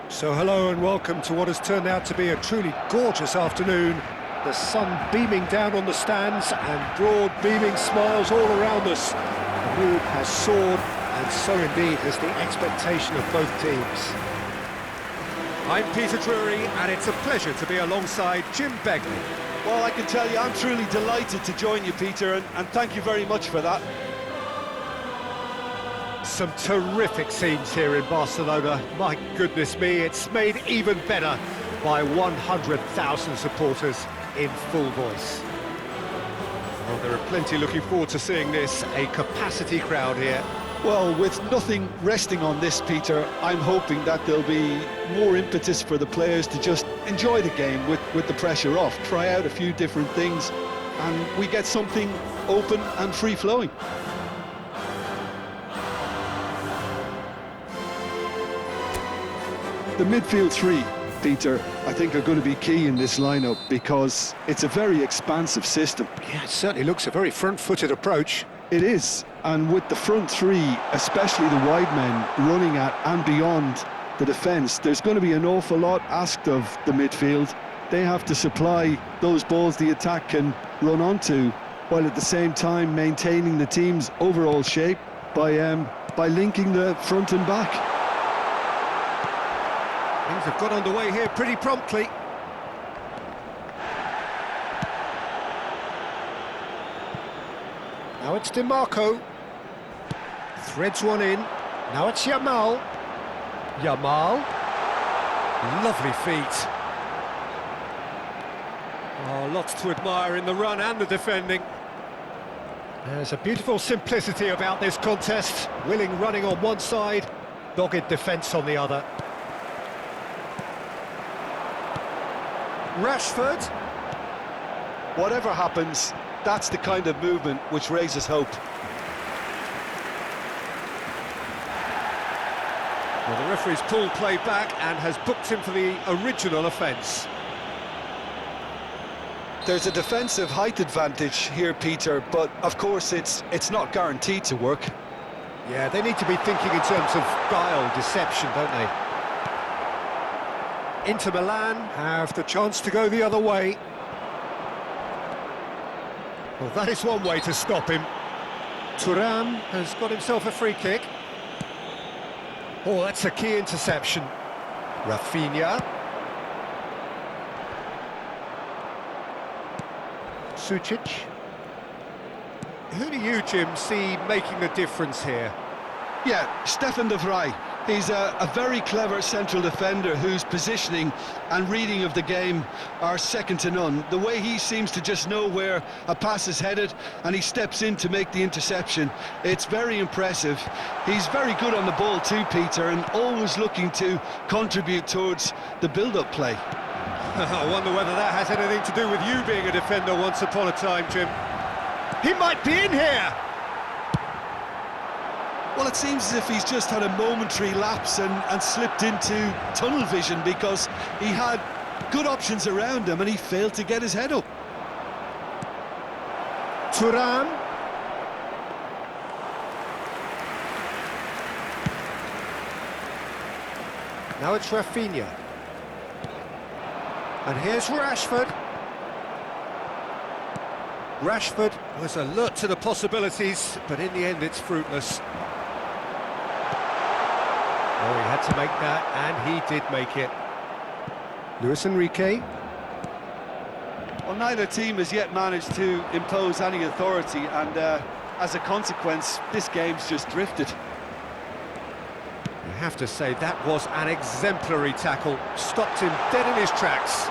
So hello and welcome to what has turned out to be a truly gorgeous afternoon. The sun beaming down on the stands and broad beaming smiles all around us. The mood has soared, and so indeed has the expectation of both teams. I'm Peter Drury and it's a pleasure to be alongside Jim Begley. Well, I can tell you I'm truly delighted to join you, Peter, and thank you very much for that. Some terrific scenes here in Barcelona. My goodness me, it's made even better by 100,000 supporters in full voice. Well, there are plenty looking forward to seeing this, a capacity crowd here. Well, with nothing resting on this, Peter, I'm hoping that there'll be more impetus for the players to just enjoy the game with the pressure off, try out a few different things, and we get something open and free-flowing. The midfield three, Peter, I think are going to be key in this lineup because it's a very expansive system. Yeah, it certainly looks a very front-footed approach. It is, and with the front three, especially the wide men running at and beyond the defence, there's going to be an awful lot asked of the midfield. They have to supply those balls the attack can run onto, while at the same time maintaining the team's overall shape by linking the front and back. Things have got underway here pretty promptly. Now it's DiMarco. Threads one in. Now it's Yamal. Yamal. Lovely feet. Oh, lots to admire in the run and the defending. There's a beautiful simplicity about this contest. Willing running on one side, dogged defence on the other. Rashford. Whatever happens, that's the kind of movement which raises hope. Well, the referee's pulled play back and has booked him for the original offence. There's a defensive height advantage here, Peter, but of course it's not guaranteed to work. Yeah, they need to be thinking in terms of guile, deception, don't they? Inter Milan have the chance to go the other way. Well, that is one way to stop him. Thuram has got himself a free kick. Oh, that's a key interception. Rafinha. Sucic. Who do you, Jim, see making the difference here? Yeah, Stefan de Vrij. He's a very clever central defender whose positioning and reading of the game are second to none. The way he seems to just know where a pass is headed and he steps in to make the interception, it's very impressive. He's very good on the ball too, Peter, and always looking to contribute towards the build-up play. I wonder whether that has anything to do with you being a defender once upon a time, Jim. He might be in here! Well, it seems as if he's just had a momentary lapse and slipped into tunnel vision because he had good options around him and he failed to get his head up. Thuram. Now it's Rafinha. And here's Rashford. Rashford was alert to the possibilities, but in the end it's fruitless. Oh, he had to make that, and he did make it. Luis Enrique. Well, neither team has yet managed to impose any authority, and as a consequence, this game's just drifted. You have to say that was an exemplary tackle. Stopped him dead in his tracks.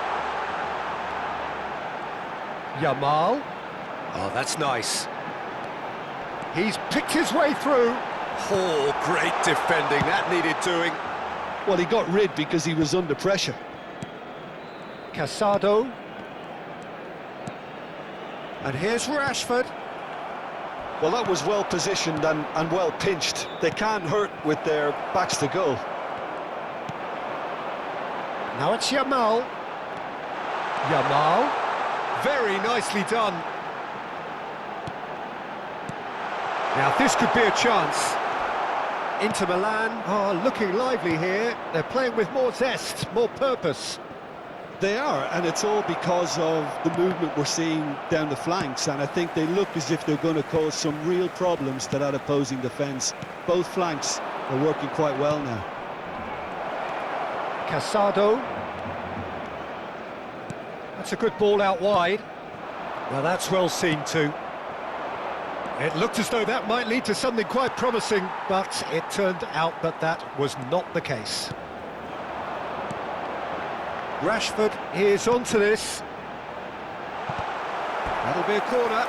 Yamal. Oh, that's nice. He's picked his way through. Oh, great defending, that needed doing. Well, he got rid because he was under pressure. Casado. And here's Rashford. Well, that was well positioned and well pinched. They can't hurt with their backs to goal. Now it's Yamal. Yamal. Very nicely done. Now this could be a chance. Inter Milan are looking lively here. They're playing with more zest, more purpose. They are, and it's all because of the movement we're seeing down the flanks, and I think they look as if they're going to cause some real problems to that opposing defence. Both flanks are working quite well now. Casado. That's a good ball out wide. Well, that's well seen too. It looked as though that might lead to something quite promising, but it turned out that that was not the case. Rashford is onto this. That'll be a corner.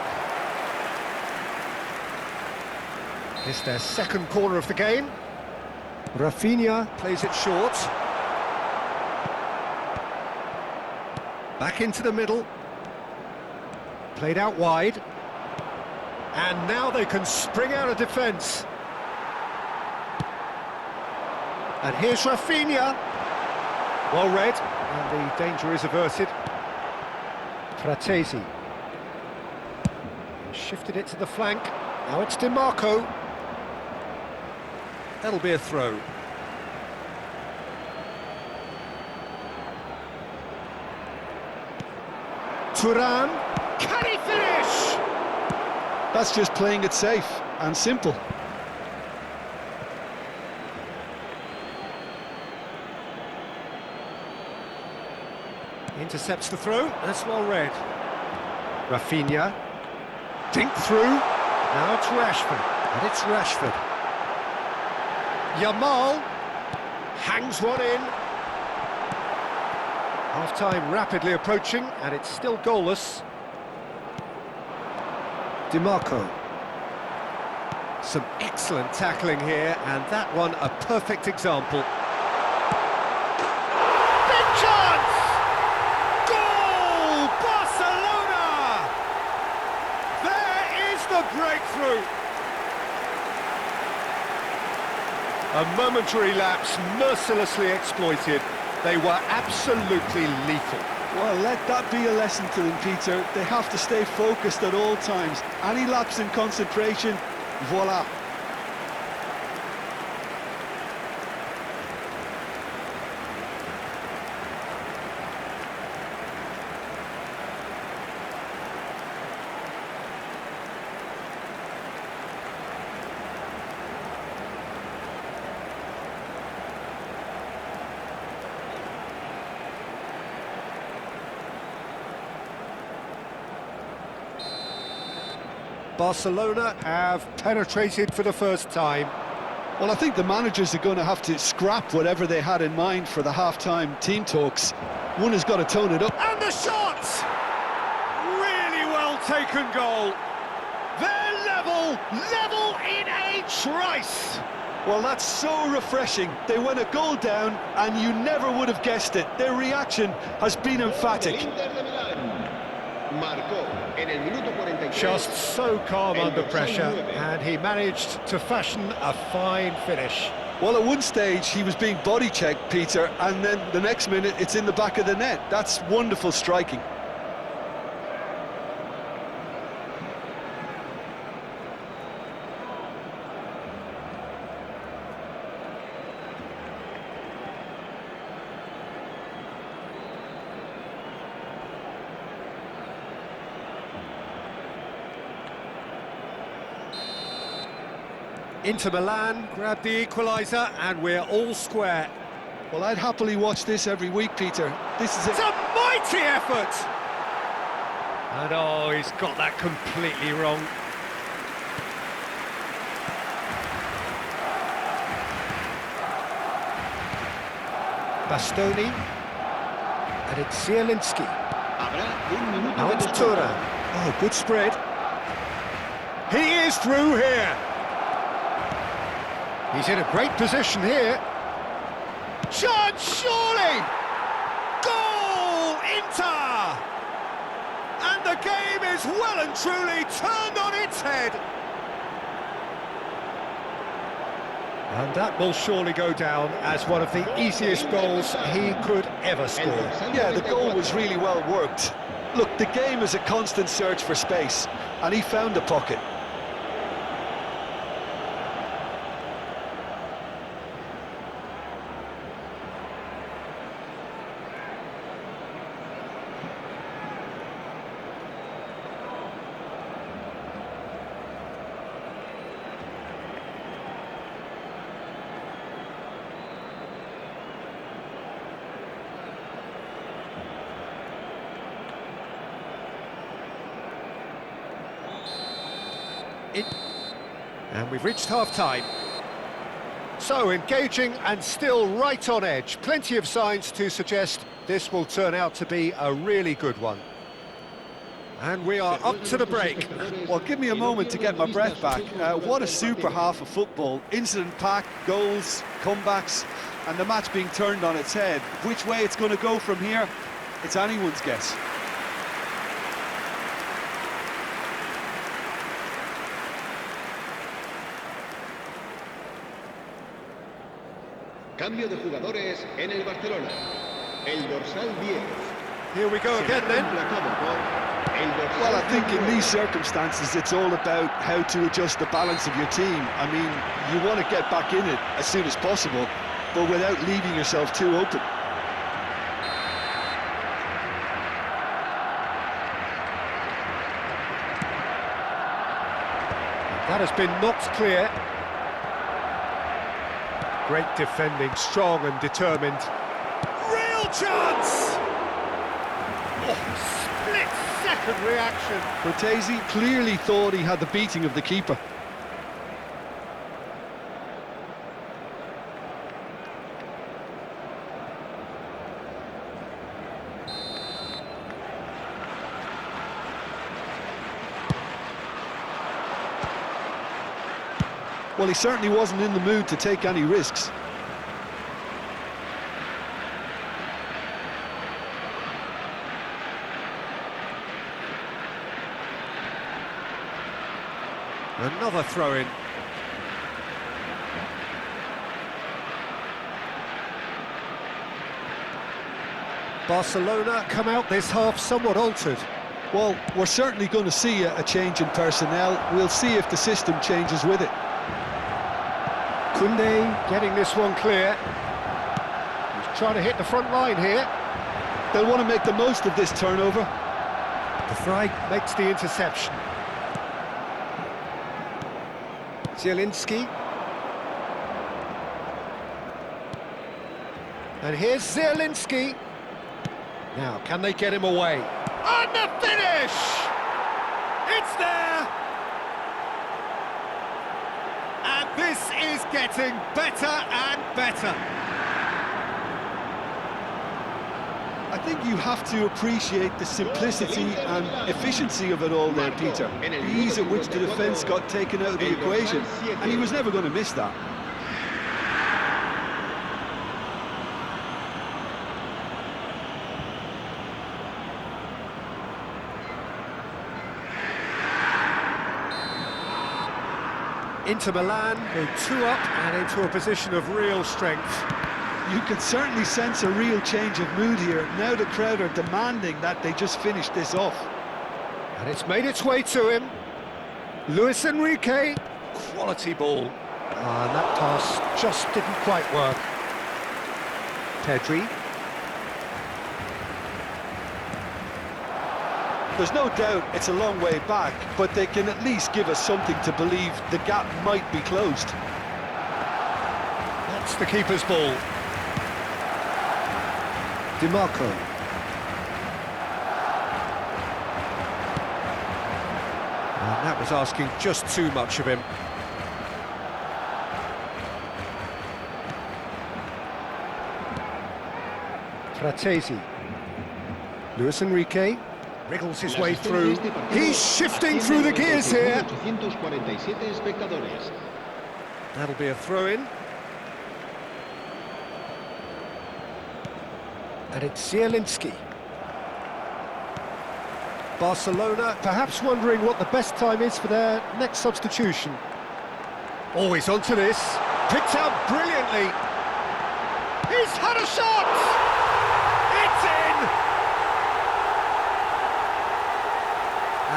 It's their second corner of the game. Rafinha plays it short. Back into the middle. Played out wide. And now they can spring out of defence. And here's Rafinha. Well read, and the danger is averted. Fratesi. Shifted it to the flank. Now it's DiMarco. That'll be a throw. Thuram. Can he finish? That's just playing it safe and simple. Intercepts the throw, that's well read. Rafinha. Dink through. Now it's Rashford, and it's Rashford. Yamal hangs one in. Half-time rapidly approaching, and it's still goalless. DiMarco. Some excellent tackling here, and that one a perfect example. Big chance! Goal! Barcelona! There is the breakthrough! A momentary lapse mercilessly exploited. They were absolutely lethal. Well, let that be a lesson to them, Peter. They have to stay focused at all times. Any lapse in concentration, voila. Barcelona have penetrated for the first time. Well, I think the managers are going to have to scrap whatever they had in mind for the half-time team talks. One has got to tone it up. And the shot! Really well taken goal. They're level in a trice. Well, that's so refreshing. They went a goal down and you never would have guessed it. Their reaction has been emphatic. Just so calm under pressure, and he managed to fashion a fine finish. Well, at one stage he was being body checked, Peter, and then the next minute it's in the back of the net. That's wonderful striking. Inter Milan grab the equalizer, and we're all square. Well, I'd happily watch this every week, Peter. This is It's a mighty effort! And oh, he's got that completely wrong. Bastoni. And it's Zielinski. Now it's Thuram. Oh, good spread. He is through here. He's in a great position here. Chance, surely! Goal, Inter! And the game is well and truly turned on its head. And that will surely go down as one of the easiest goals he could ever score. Yeah, the goal was really well worked. Look, the game is a constant search for space, and he found a pocket. And we've reached half-time. So, engaging and still right on edge. Plenty of signs to suggest this will turn out to be a really good one. And we are up to the break. Well, give me a moment to get my breath back. What a super half of football. Incident-packed, goals, comebacks, and the match being turned on its head. Which way it's going to go from here, it's anyone's guess. Cambio de jugadores en el Barcelona. El dorsal 10. Here we go again then. Well, I think in these circumstances it's all about how to adjust the balance of your team. I mean, you want to get back in it as soon as possible, but without leaving yourself too open. That has been knocked clear. Great defending, strong and determined. Real chance! Oh, split-second reaction. Cortese clearly thought he had the beating of the keeper. Well, he certainly wasn't in the mood to take any risks. Another throw-in. Barcelona come out this half somewhat altered. Well, we're certainly going to see a change in personnel. We'll see if the system changes with it. Koundé getting this one clear. He's trying to hit the front line here. They'll want to make the most of this turnover. De Vrij makes the interception. Zielinski. And here's Zielinski. Now, can they get him away? And the finish! It's there! And this is getting better and better. I think you have to appreciate the simplicity and efficiency of it all there, Peter. The ease at which the defence got taken out of the equation, and he was never going to miss that. Into Milan, go 2 up and into a position of real strength. You can certainly sense a real change of mood here. Now the crowd are demanding that they just finish this off. And it's made its way to him. Luis Enrique, quality ball. And that pass just didn't quite work. Pedri. There's no doubt it's a long way back, but they can at least give us something to believe the gap might be closed. That's the keeper's ball. Di Marco. And that was asking just too much of him. Fratesi. Luis Enrique wriggles his way through. He's shifting through the gears here. That'll be a throw-in. And it's Zielinski. Barcelona perhaps wondering what the best time is for their next substitution. Always onto this. Picked out brilliantly. He's had a shot! It's in!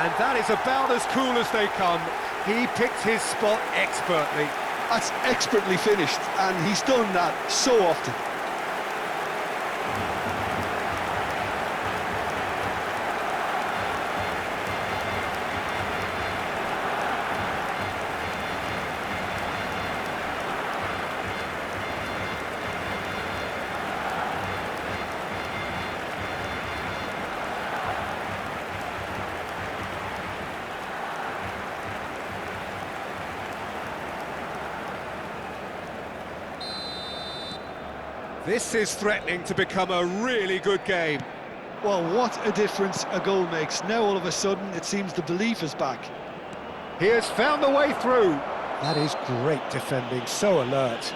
And that is about as cool as they come. He picked his spot expertly. That's expertly finished, and he's done that so often. This is threatening to become a really good game. Well, what a difference a goal makes. Now all of a sudden it seems the belief is back. He has found the way through. That is great defending, so alert.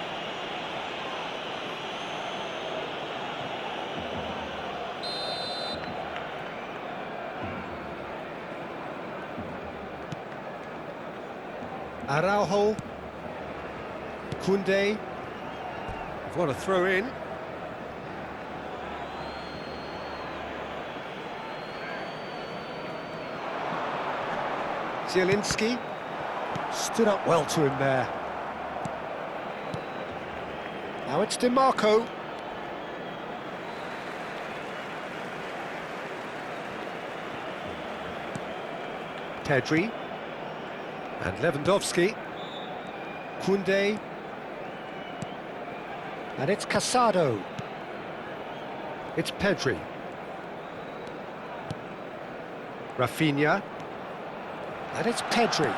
Araujo. Koundé. What a throw in. Zielinski stood up well to him there. Now it's DiMarco. Pedri. And Lewandowski. Koundé. And it's Casado. It's Pedri. Rafinha. And it's Pedri.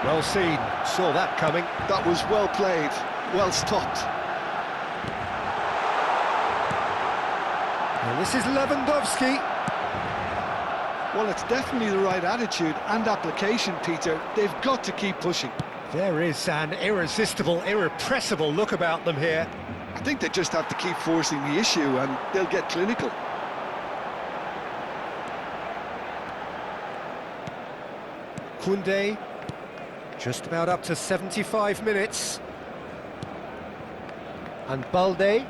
Well seen, saw that coming. That was well played, well stopped. And this is Lewandowski. Well, it's definitely the right attitude and application, Peter. They've got to keep pushing. There is an irresistible, irrepressible look about them here. I think they just have to keep forcing the issue and they'll get clinical. Koundé, just about up to 75 minutes. And Balde.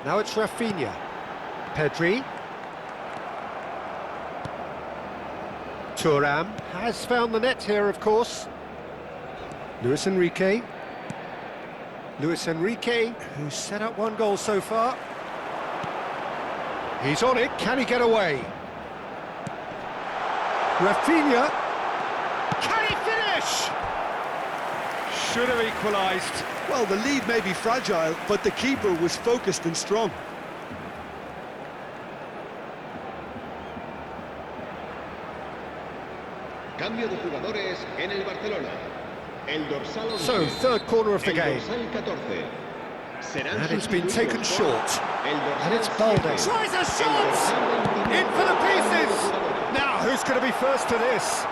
Now it's Rafinha. Pedri. Thuram has found the net here, of course. Luis Enrique. Luis Enrique, who's set up one goal so far. He's on it, can he get away? Rafinha. Can he finish? Should have equalised. Well, the lead may be fragile, but the keeper was focused and strong. Cambio de jugadores en el Barcelona. El dorsal 11. So, third corner of the game. El dorsal 14. Serán And it's been taken sustituidos short. por el dorsal And it's Balde. 7. Tries a El shot! dorsal 29. In for the pieces! Now, who's going to be first to this?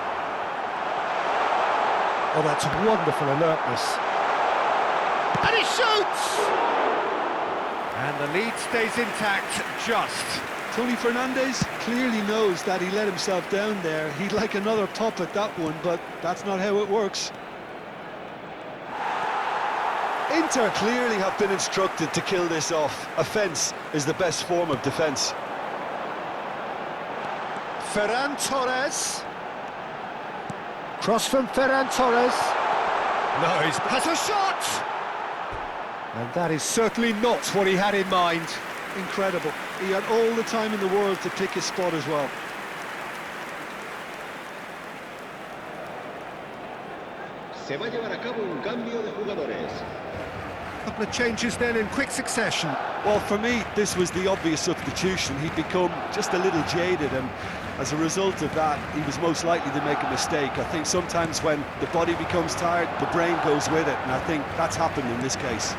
Oh, that's wonderful alertness. And he shoots! And the lead stays intact, just. Tony Fernandes clearly knows that he let himself down there. He'd like another pop at that one, but that's not how it works. Inter clearly have been instructed to kill this off. Offence is the best form of defence. Ferran Torres. Cross from Ferran Torres. No, he has a shot! And that is certainly not what he had in mind. Incredible. He had all the time in the world to pick his spot as well. Se va a llevar a cabo un cambio de jugadores. Couple of changes then in quick succession. Well, for me, this was the obvious substitution. He'd become just a little jaded, and as a result of that, he was most likely to make a mistake. I think sometimes when the body becomes tired, the brain goes with it, and I think that's happened in this case.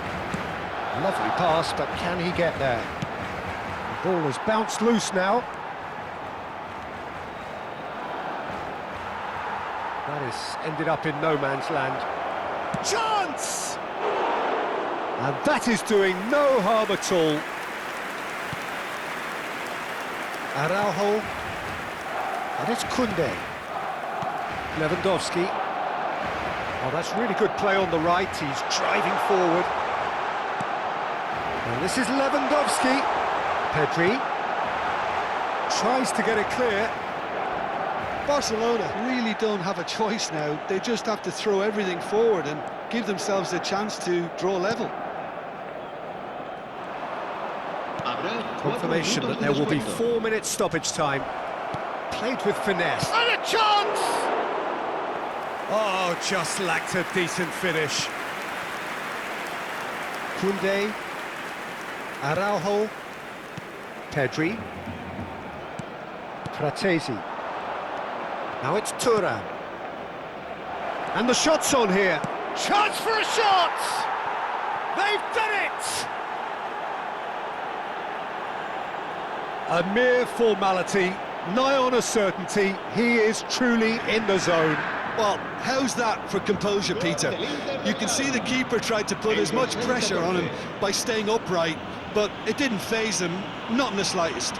Lovely pass, but can he get there? The ball has bounced loose now. That has ended up in no man's land. Chance! And that is doing no harm at all. Araujo. And it's Koundé. Lewandowski. Oh, that's really good play on the right. He's driving forward. And this is Lewandowski. Pedri. Tries to get it clear. Barcelona really don't have a choice now. They just have to throw everything forward and give themselves a chance to draw level. Confirmation that there will be 4 minutes stoppage time. Played with finesse. And a chance! Oh, just lacked a decent finish. Koundé. Araujo. Pedri. Fratesi. Now it's Thuram. And the shot's on here. Chance for a shot! They've done it! A mere formality, nigh on a certainty, he is truly in the zone. Well, how's that for composure, Peter? You can see the keeper tried to put as much pressure on him by staying upright, but it didn't faze him, not in the slightest.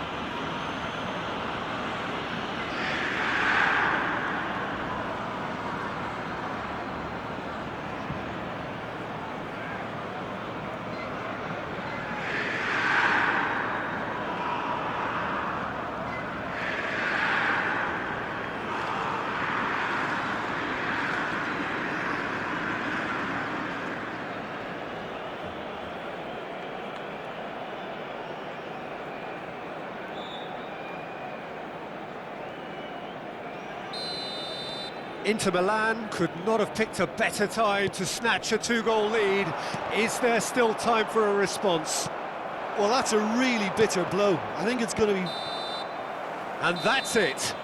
Inter Milan could not have picked a better time to snatch a two-goal lead. Is there still time for a response? Well, that's a really bitter blow. I think it's going to be... And that's it.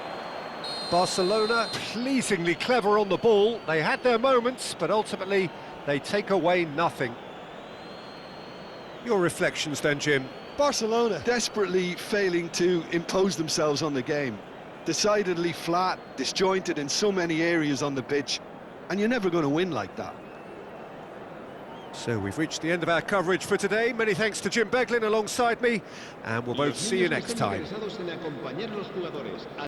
Barcelona pleasingly clever on the ball. They had their moments, but ultimately they take away nothing. Your reflections then, Jim? Barcelona desperately failing to impose themselves on the game. Decidedly flat, disjointed in so many areas on the pitch, and you're never going to win like that. So we've reached the end of our coverage for today. Many thanks to Jim Beglin alongside me, and we'll both see you next time.